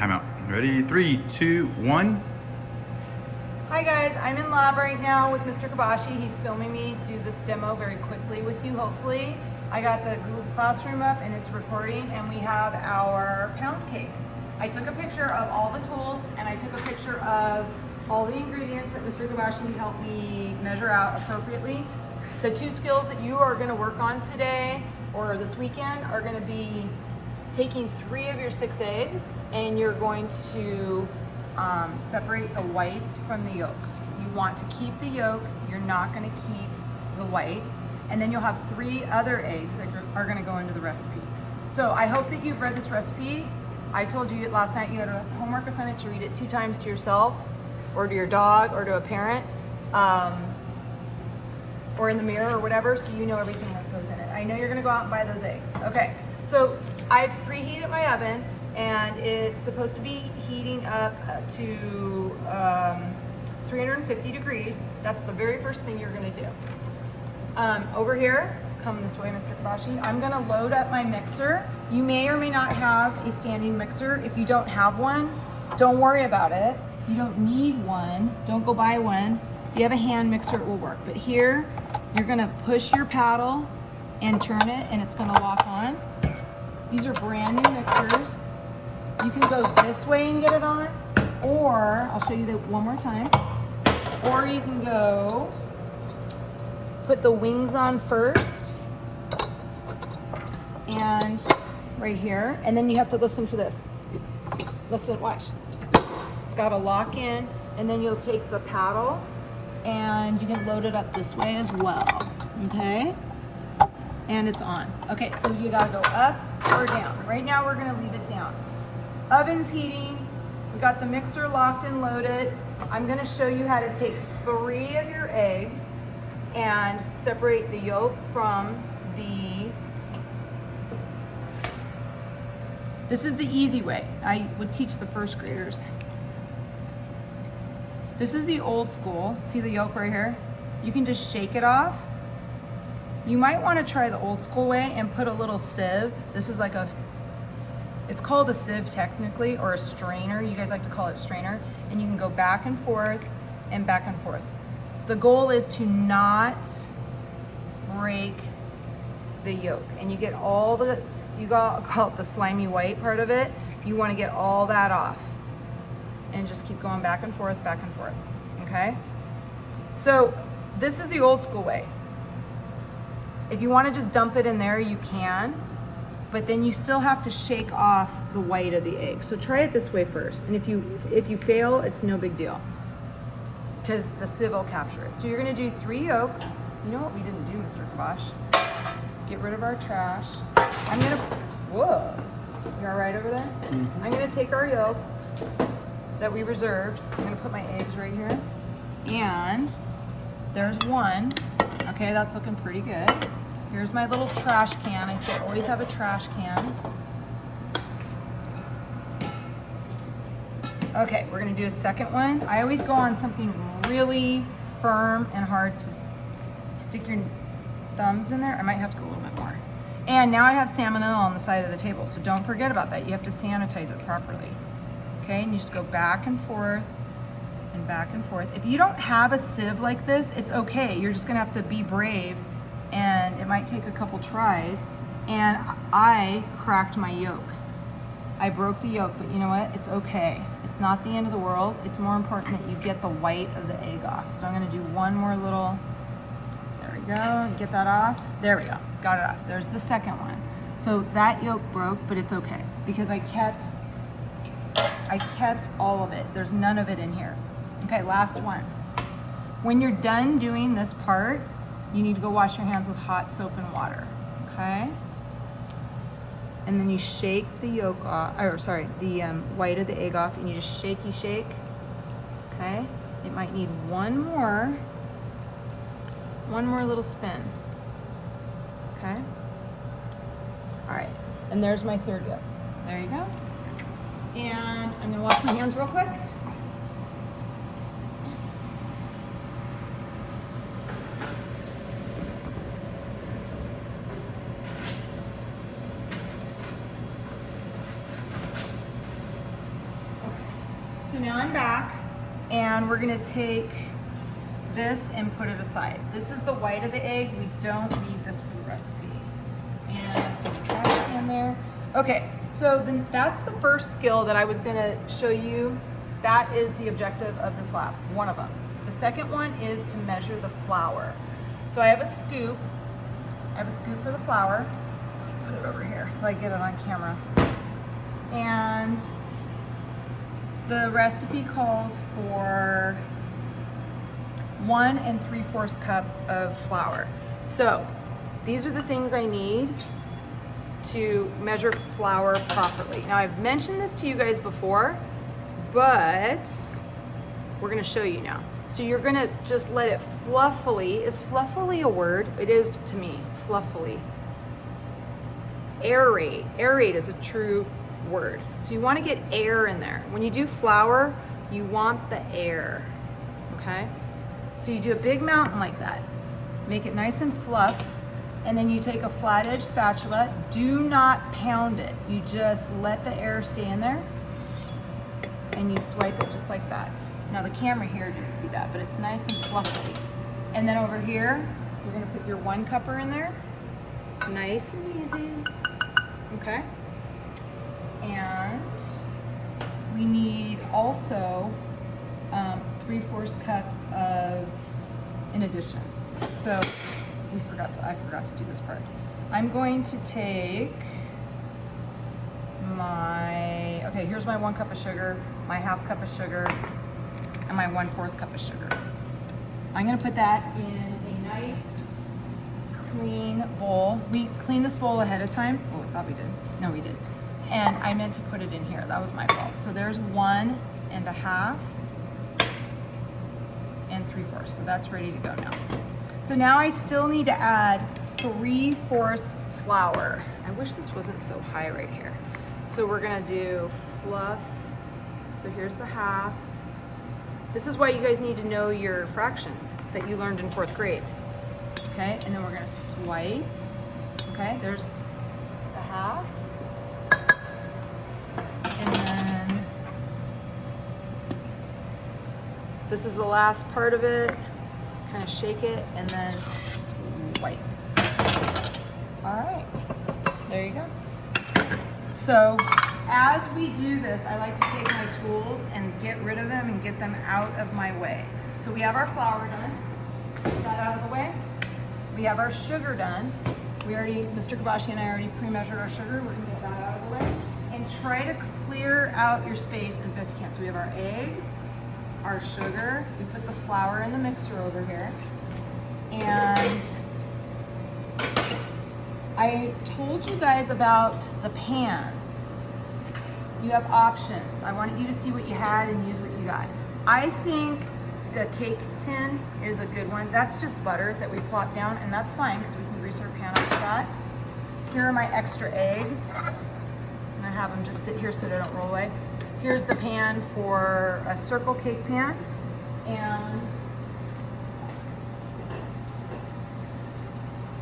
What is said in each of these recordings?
Timeout. Ready? 3, 2, 1. Hi guys, I'm in lab right now with Mr. Kabashi. He's filming me do this demo very quickly with you, hopefully. I got the Google Classroom up and it's recording, and we have our pound cake. I took a picture of all the tools and I took a picture of all the ingredients that Mr. Kabashi helped me measure out appropriately. The 2 skills that you are going to work on today or this weekend are going to be taking 3 of your 6 eggs, and you're going to separate the whites from the yolks. You want to keep the yolk, you're not going to keep the white, and then you'll have 3 other eggs that are going to go into the recipe. So I hope that you've read this recipe. I told you last night you had a homework assignment to read it 2 times to yourself or to your dog or to a parent, or in the mirror or whatever, so you know everything that goes in it. I know you're going to go out and buy those eggs. Okay, so I've preheated my oven, and it's supposed to be heating up to 350 degrees. That's the very first thing you're going to do. Over here, come this way, Mr. Kabashi. I'm going to load up my mixer. You may or may not have a standing mixer. If you don't have one, don't worry about it. You don't need one. Don't go buy one. If you have a hand mixer, it will work. But here, you're going to push your paddle and turn it, and it's going to lock on. These are brand new mixers. You can go this way and get it on, or I'll show you that one more time. Or you can go put the wings on first, and right here, and then you have to listen for this. Listen, watch. It's got to lock in, and then you'll take the paddle and you can load it up this way as well. Okay? And it's on. Okay, so you gotta go up or down. Right now we're gonna leave it down. Oven's heating. We got the mixer locked and loaded. I'm gonna show you how to take 3 of your eggs and separate the yolk from the... This is the easy way. I would teach the first graders. This is the old school. See the yolk right here? You can just shake it off. You might want to try the old school way and put a little sieve. This is like it's called a sieve technically, or a strainer. You guys like to call it strainer. And you can go back and forth and back and forth. The goal is to not break the yolk. And you get all the, call it the slimy white part of it. You want to get all that off. And just keep going back and forth, okay? So this is the old school way. If you want to just dump it in there, you can, but then you still have to shake off the white of the egg. So try it this way first, and if you fail, it's no big deal, because the sieve will capture it. So you're going to do 3 yolks. You know what we didn't do, Mr. Kabash? Get rid of our trash. Whoa, you all right over there? Mm-hmm. I'm going to take our yolk that we reserved. I'm going to put my eggs right here, and there's 1. Okay, that's looking pretty good. Here's my little trash can. I say always have a trash can. Okay, we're gonna do a second one. I always go on something really firm and hard to stick your thumbs in there. I might have to go a little bit more. And now I have salmonella on the side of the table, so don't forget about that. You have to sanitize it properly. Okay, and you just go back and forth and back and forth. If you don't have a sieve like this, it's okay. You're just gonna have to be brave, and it might take a couple tries. And I cracked my yolk. I broke the yolk, but you know what? It's okay. It's not the end of the world. It's more important that you get the white of the egg off. So I'm gonna do one more little, there we go, get that off. There we go, got it off. There's the second one. So that yolk broke, but it's okay, because I kept all of it. There's none of it in here. Okay, last one. When you're done doing this part, you need to go wash your hands with hot soap and water, okay? And then you shake the yolk off, the white of the egg off, and you just shake, okay? It might need one more little spin, okay? All right, and there's my 3rd yolk. There you go. And I'm gonna wash my hands real quick. So now I'm back, and we're gonna take this and put it aside. This is the white of the egg. We don't need this for the recipe. And put the trash can there. Okay, so then that's the first skill that I was gonna show you. That is the objective of this lab, one of them. The second one is to measure the flour. So I have a scoop. I have a scoop for the flour. Put it over here so I get it on camera. And the recipe calls for 1 3/4 cup of flour. So these are the things I need to measure flour properly. Now I've mentioned this to you guys before, but we're gonna show you now. So you're gonna just let it fluffily, is fluffily a word? It is to me, fluffily. Aerate, aerate is a true word. So you wanna get air in there. When you do flour, you want the air, okay? So you do a big mountain like that. Make it nice and fluff, and then you take a flat edge spatula. Do not pound it. You just let the air stay in there, and you swipe it just like that. Now the camera here didn't see that, but it's nice and fluffy. And then over here, you're gonna put your 1 cupper in there. Nice and easy, okay? And we need also 3/4 cups of, in addition. So I forgot to do this part. I'm going to take my, okay, here's my 1 cup of sugar, my 1/2 cup of sugar, and my 1/4 cup of sugar. I'm gonna put that in a nice clean bowl. We cleaned this bowl ahead of time. Oh, I thought we did. No, we did. And I meant to put it in here. That was my fault. So there's 1 1/2 and 3/4. So that's ready to go now. So now I still need to add 3/4 flour. I wish this wasn't so high right here. So we're gonna do fluff. So here's the 1/2. This is why you guys need to know your fractions that you learned in 4th grade. Okay, and then we're gonna swipe. Okay, there's the 1/2. And then this is the last part of it. Kind of shake it and then swipe. All right, there you go. So as we do this, I like to take my tools and get rid of them and get them out of my way. So we have our flour done, get that out of the way. We have our sugar done. We already, Mr. Kabashi and I already pre-measured our sugar. We're gonna get that out of the way. And try to clear out your space as best you can. So we have our eggs, our sugar. We put the flour in the mixer over here. And I told you guys about the pans. You have options. I wanted you to see what you had and use what you got. I think the cake tin is a good one. That's just butter that we plop down, and that's fine because we can grease our pan up with that. Here are my extra eggs. And I have them just sit here so they don't roll away. Here's the pan for a circle cake pan. And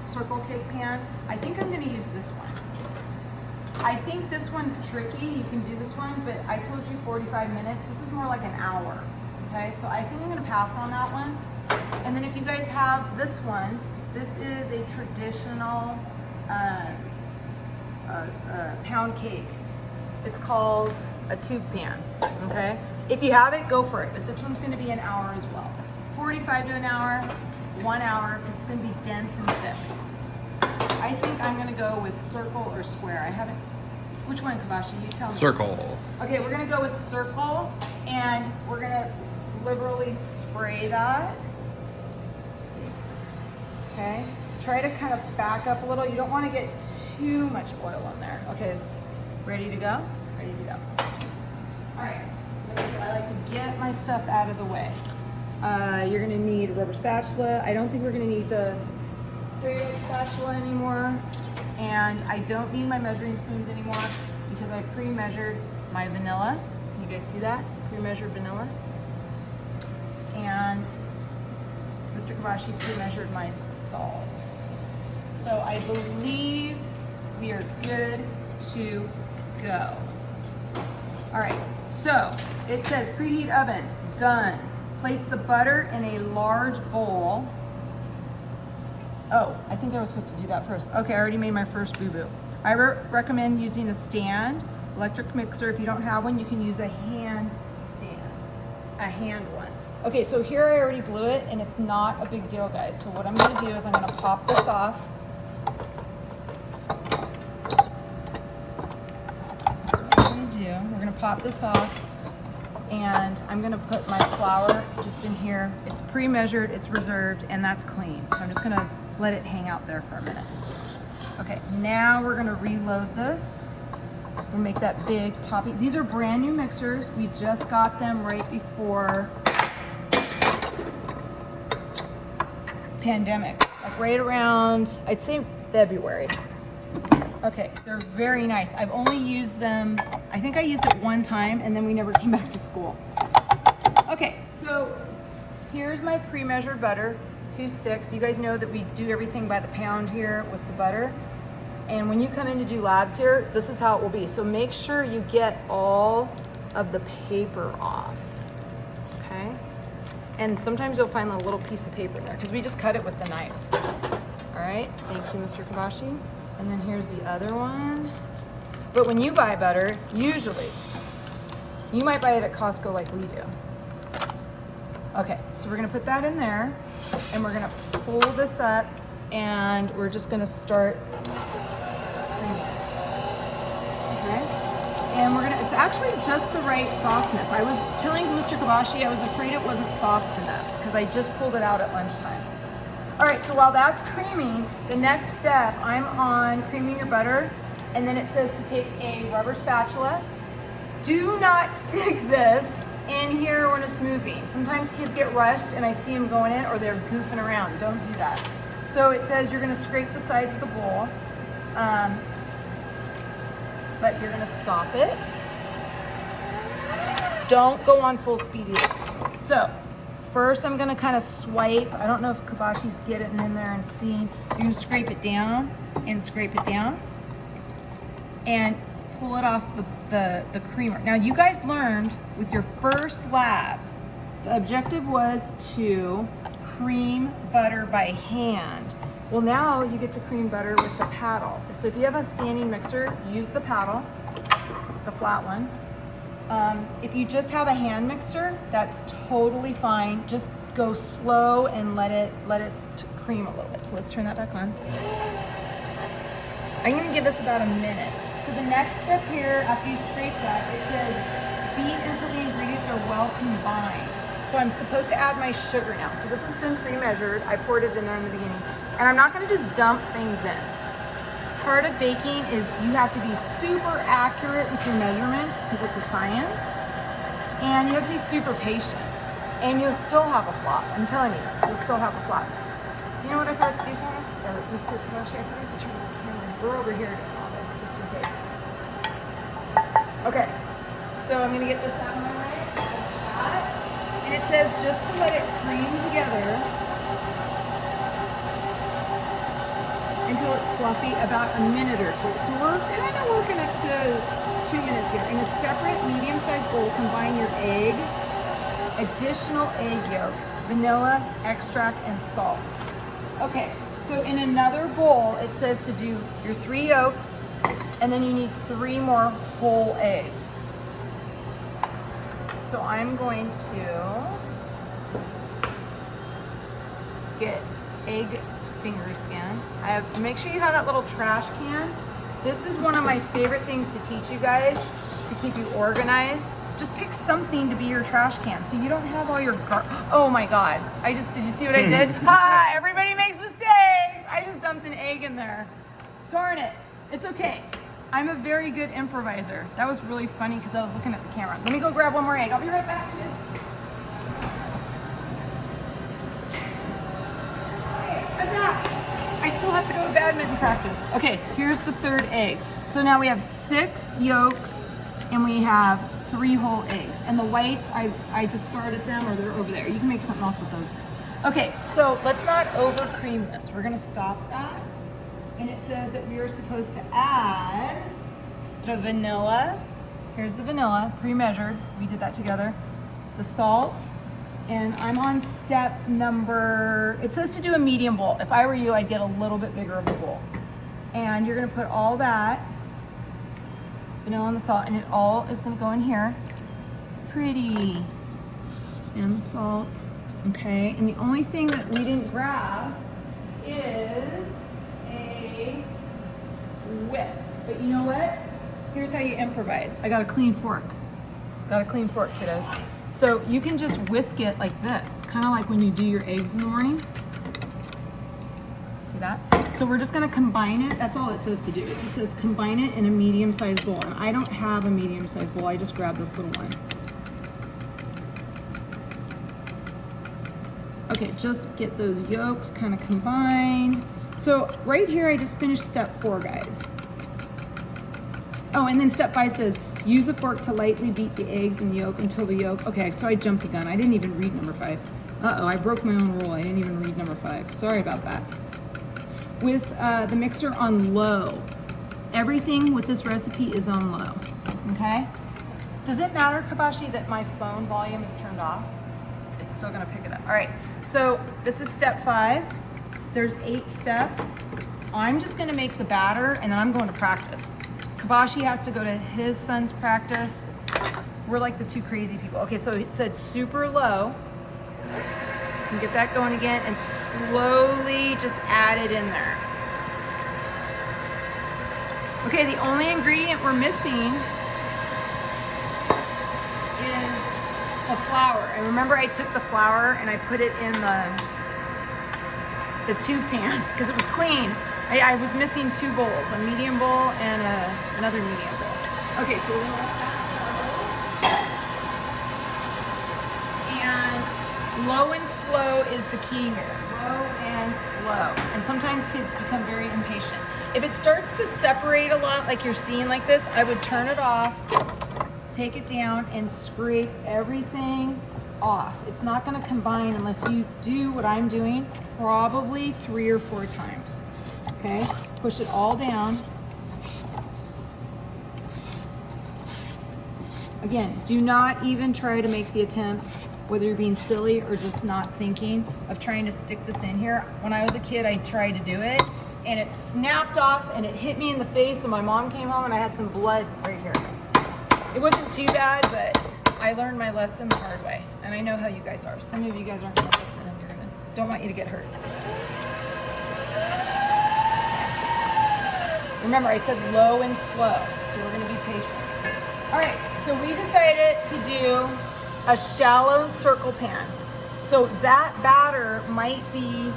circle cake pan. I think I'm gonna use this one. I think this one's tricky. You can do this one, but I told you 45 minutes. This is more like an hour. Okay, so I think I'm gonna pass on that one. And then if you guys have this one, this is a traditional pound cake. It's called a tube pan, okay? If you have it, go for it, but this one's gonna be an hour as well. 45 to an hour, 1 hour, because it's gonna be dense and thick. I think I'm gonna go with circle or square. I haven't, which one, Kabashi? You tell me. Circle. Okay, we're gonna go with circle, and we're gonna liberally spray that. Let's see. Okay, try to kind of back up a little. You don't wanna get too much oil on there. Okay, ready to go? Ready to go. All right, I like to get my stuff out of the way. You're gonna need a rubber spatula. I don't think we're gonna need the straight edge spatula anymore. And I don't need my measuring spoons anymore because I pre-measured my vanilla. You guys see that? Pre-measured vanilla. And Mr. Kabashi pre-measured my salt. So I believe we are good to go. All right, so It says preheat oven, done. Place the butter in a large bowl. Oh, I think I was supposed to do that first. Okay, I already made my first boo-boo. I recommend using a stand, electric mixer. If you don't have one, you can use a hand stand, a hand one. Okay, so here I already blew it, and it's not a big deal, guys. So what I'm gonna do is I'm gonna pop this off. That's what I'm gonna do. We're gonna pop this off, and I'm gonna put my flour just in here. It's pre-measured, it's reserved, and that's clean. So I'm just gonna let it hang out there for a minute. Okay, now we're gonna reload this. We'll make that big poppy. These are brand new mixers. We just got them right before pandemic, like right around, I'd say February. Okay, they're very nice. I've only used them, I think I used it one time and then we never came back to school. Okay, so here's my pre-measured butter, 2 sticks. You guys know that we do everything by the pound here with the butter. And when you come in to do labs here, this is how it will be. So make sure you get all of the paper off, okay? And sometimes you'll find a little piece of paper there because we just cut it with the knife. All right, thank you, Mr. Kabashi. And then here's the other one. But when you buy butter, usually, you might buy it at Costco like we do. Okay, so we're gonna put that in there and we're gonna pull this up and we're just gonna start creaming it. Okay? And it's actually just the right softness. I was telling Mr. Kabashi I was afraid it wasn't soft enough because I just pulled it out at lunchtime. All right, so while that's creaming, the next step, I'm on creaming your butter, and then it says to take a rubber spatula. Do not stick this in here when it's moving. Sometimes kids get rushed and I see them going in or they're goofing around. Don't do that. So it says you're gonna scrape the sides of the bowl, but you're gonna stop it. Don't go on full speed either. So first I'm gonna kind of swipe. I don't know if Kabashi's getting in there and seeing. You're gonna scrape it down and scrape it down and pull it off the creamer. Now you guys learned with your first lab, the objective was to cream butter by hand. Well, now you get to cream butter with the paddle. So if you have a standing mixer, use the paddle, the flat one. If you just have a hand mixer, that's totally fine. Just go slow and let it cream a little bit. So let's turn that back on. I'm gonna give this about a minute. So the next step here, after you scrape that, it says beat until the ingredients are well combined. So I'm supposed to add my sugar now. So this has been pre-measured. I poured it in there in the beginning. And I'm not gonna just dump things in. Part of baking is you have to be super accurate with your measurements because it's a science. And you have to be super patient. And you'll still have a flop. I'm telling you, you'll still have a flop. You know what I forgot to do, Tony? Or Mr. Kabashi, I forgot to turn the camera. We're over here doing all this, just in case. Okay, so I'm gonna get this out of my way. And it says just to let it cream together until it's fluffy, about a minute or two. So we're kind of working up to 2 minutes here. In a separate medium-sized bowl, combine your egg, additional egg yolk, vanilla, extract, and salt. Okay, so in another bowl, it says to do your 3 yolks, and then you need 3 more whole eggs. So I'm going to get egg fingers in. Make sure you have that little trash can. This is one of my favorite things to teach you guys to keep you organized. Just pick something to be your trash can so you don't have all your oh my God. Did you see what I did? Everybody makes mistakes. I just dumped an egg in there. Darn it. It's okay. I'm a very good improviser. That was really funny because I was looking at the camera. Let me go grab one more egg. I'll be right back. Okay, I'm back. I still have to go to badminton practice. Okay, here's the 3rd egg. So now we have 6 yolks and we have 3 whole eggs. And the whites, I discarded them or they're over there. You can make something else with those. Okay, so let's not over cream this. We're gonna stop that. And it says that we are supposed to add the vanilla Here's the vanilla, pre-measured. We did that together. The salt, and I'm on step number, it says to do a medium bowl. If I were you, I'd get a little bit bigger of a bowl. And you're gonna put all that, vanilla and the salt, and it all is gonna go in here. Pretty. And the salt, okay? And the only thing that we didn't grab is a whisk. But you know what? Here's how you improvise. I got a clean fork. Got a clean fork, kiddos. So you can just whisk it like this, kind of like when you do your eggs in the morning. See that? So we're just gonna combine it. That's all it says to do. It just says combine it in a medium-sized bowl. And I don't have a medium-sized bowl. I just grabbed this little one. Okay, just get those yolks kind of combined. So right here, I just finished step 4, guys. Oh, and then step 5 says, use a fork to lightly beat the eggs and yolk until the yolk. Okay, so I jumped the gun. I didn't even read number 5. Uh-oh, I broke my own rule. I didn't even read number 5. Sorry about that. With the mixer on low. Everything with this recipe is on low, okay? Does it matter, Kabashi, that my phone volume is turned off? It's still gonna pick it up. All right, so this is step 5. There's 8 steps. I'm just gonna make the batter and then I'm going to practice. Kabashi has to go to his son's practice. We're like the 2 crazy people. Okay, so it said super low. You can get that going again and slowly just add it in there. Okay, the only ingredient we're missing is the flour. And remember I took the flour and I put it in the 2 pan because it was clean. I was missing 2 bowls, a medium bowl and another medium bowl. Okay, so we're gonna let that go. And low and slow is the key here. Low and slow. And sometimes kids become very impatient. If it starts to separate a lot, like you're seeing like this, I would turn it off, take it down, and scrape everything off. It's not gonna combine unless you do what I'm doing, probably 3 or 4 times. Okay, push it all down. Again, do not even try to make the attempt, whether you're being silly or just not thinking of trying to stick this in here. When I was a kid, I tried to do it and it snapped off and it hit me in the face and my mom came home and I had some blood right here. It wasn't too bad, but I learned my lesson the hard way. And I know how you guys are. Some of you guys aren't gonna listen and don't want you to get hurt. Remember, I said low and slow, so we're gonna be patient. All right, so we decided to do a shallow circle pan. So that batter might be,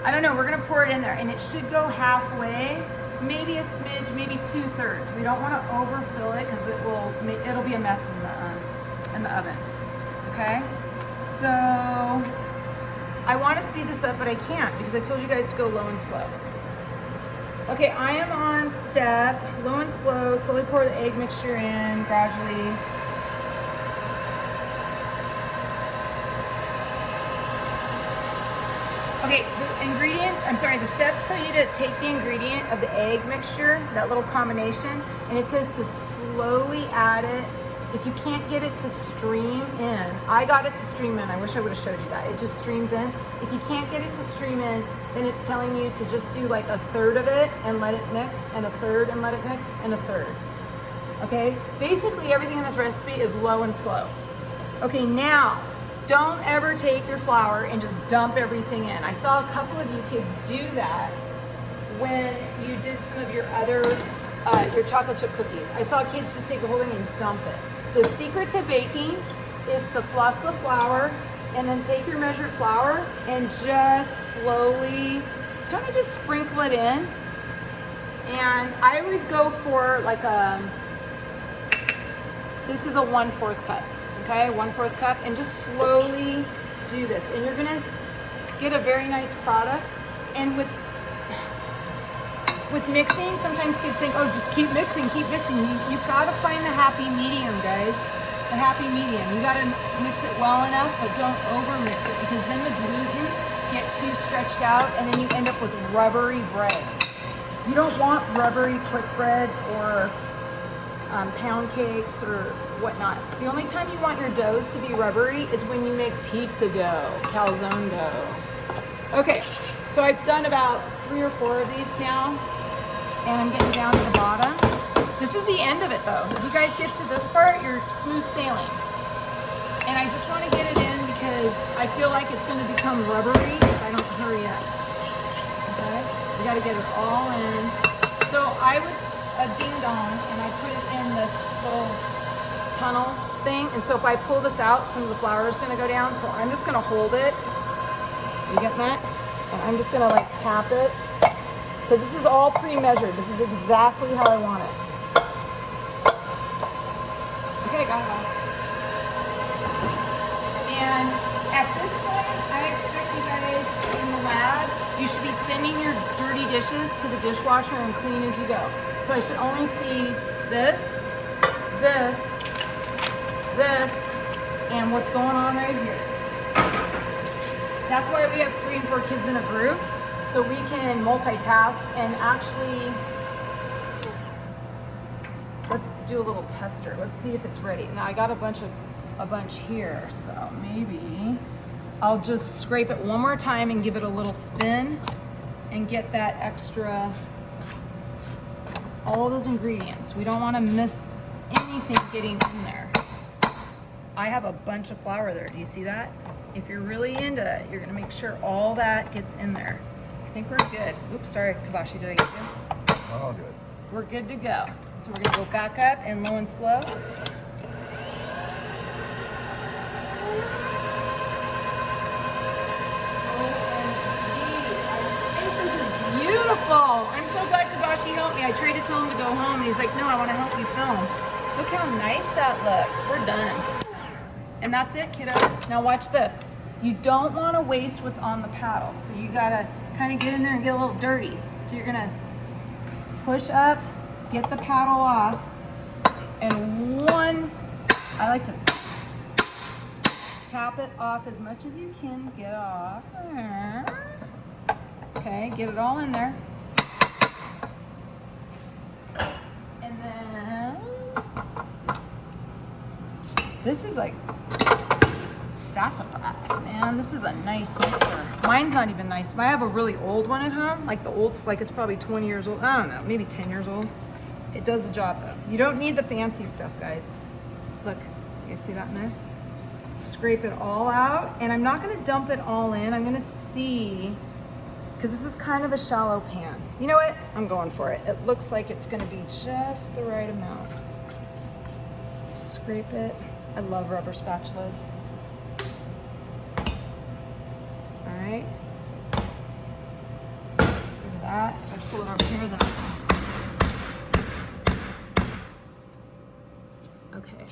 I don't know, we're gonna pour it in there and it should go halfway, maybe a smidge, maybe 2/3. We don't wanna overfill it because it'll be a mess in the oven, okay? So I wanna speed this up, but I can't because I told you guys to go low and slow. Okay, I am on step, low and slow, slowly pour the egg mixture in, gradually. Okay, the steps tell you to take the ingredient of the egg mixture, that little combination, and it says to slowly add it. If you can't get it to stream in, I got it to stream in. I wish I would have showed you that. It just streams in. If you can't get it to stream in, then it's telling you to just do like 1/3 of it and let it mix, and 1/3 and let it mix, and 1/3. Okay? Basically, everything in this recipe is low and slow. Okay, now, don't ever take your flour and just dump everything in. I saw a couple of you kids do that when you did some of your other, your chocolate chip cookies. I saw kids just take the whole thing and dump it. The secret to baking is to fluff the flour and then take your measured flour and just slowly kind of just sprinkle it in. And I always go for like this is a 1/4 cup, okay? 1/4 cup, and just slowly do this. And you're gonna get a very nice product. And with mixing, sometimes kids think, oh, just keep mixing, keep mixing. You've got to find the happy medium, guys. The happy medium. You got to mix it well enough, but don't over mix it because then the gluten get too stretched out and then you end up with rubbery breads. You don't want rubbery quick breads or pound cakes or whatnot. The only time you want your doughs to be rubbery is when you make pizza dough, calzone dough. Okay, so I've done about 3 or 4 of these now, and I'm getting down to the bottom. This is the end of it though. If you guys get to this part, you're smooth sailing. And I just want to get it in because I feel like it's going to become rubbery if I don't hurry up. Okay, we got to get it all in. So I was a ding dong and I put it in this little tunnel thing. And so if I pull this out, some of the flour is going to go down. So I'm just going to hold it. You getting that? And I'm just going to like tap it because this is all pre-measured. This is exactly how I want it. Okay, got it. And at this point, I expect you guys in the lab, you should be sending your dirty dishes to the dishwasher and clean as you go. So I should only see this, this, this, and what's going on right here. That's why we have 3 and 4 kids in a group, so we can multitask and actually, let's do a little tester. Let's see if it's ready. Now I got a bunch here, so maybe I'll just scrape it one more time and give it a little spin and get that extra, all those ingredients. We don't want to miss anything getting in there. I have a bunch of flour there. Do you see that? If you're really into it, you're gonna make sure all that gets in there. I think we're good. Oops, sorry, Kabashi, did I get you? All good. We're good to go. So we're gonna go back up and low and slow. Beautiful. I'm so glad Kabashi helped me. I tried to tell him to go home and he's like, no, I want to help you film. Look how nice that looks. We're done. And that's it, kiddos. Now watch this. You don't want to waste what's on the paddle. So you got to kind of get in there and get a little dirty. So you're going to push up, get the paddle off, and I like to tap it off as much as you can. Get off. Okay, get it all in there. And then, this is like sassafras, man. This is a nice mixer. Mine's not even nice. I have a really old one at home, like the old, like it's probably 20 years old. I don't know, maybe 10 years old. It does the job though. You don't need the fancy stuff, guys. Look, you see that in there? Scrape it all out, and I'm not gonna dump it all in. I'm gonna see, because this is kind of a shallow pan. You know what? I'm going for it. It looks like it's gonna be just the right amount. Scrape it. I love rubber spatulas. All right. Look at that. If I pull it over here, then. Okay.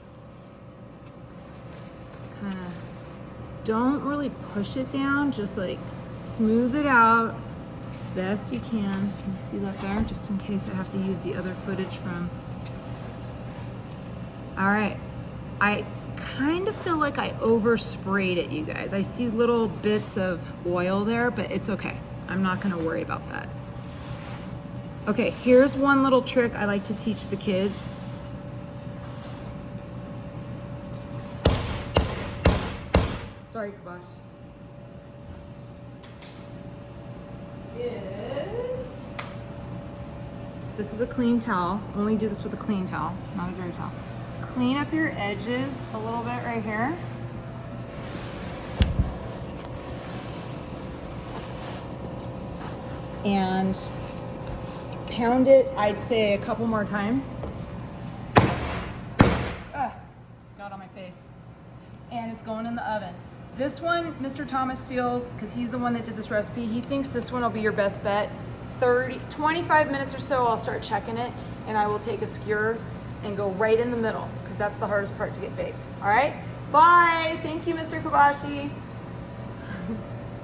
Kind of don't really push it down, just like smooth it out best you can. Can you see that there? Just in case I have to use the other footage from. All right. I kind of feel like I oversprayed it, you guys. I see little bits of oil there, but it's okay. I'm not gonna worry about that. Okay, here's one little trick I like to teach the kids. Sorry, Kabash. This is a clean towel. Only do this with a clean towel, not a dirty towel. Clean up your edges a little bit right here. And pound it, I'd say a couple more times. Got on my face. And it's going in the oven. This one, Mr. Thomas feels, because he's the one that did this recipe, he thinks this one will be your best bet. 25 minutes or so, I'll start checking it, and I will take a skewer and go right in the middle, because that's the hardest part to get baked. All right? Bye. Thank you, Mr. Kabashi.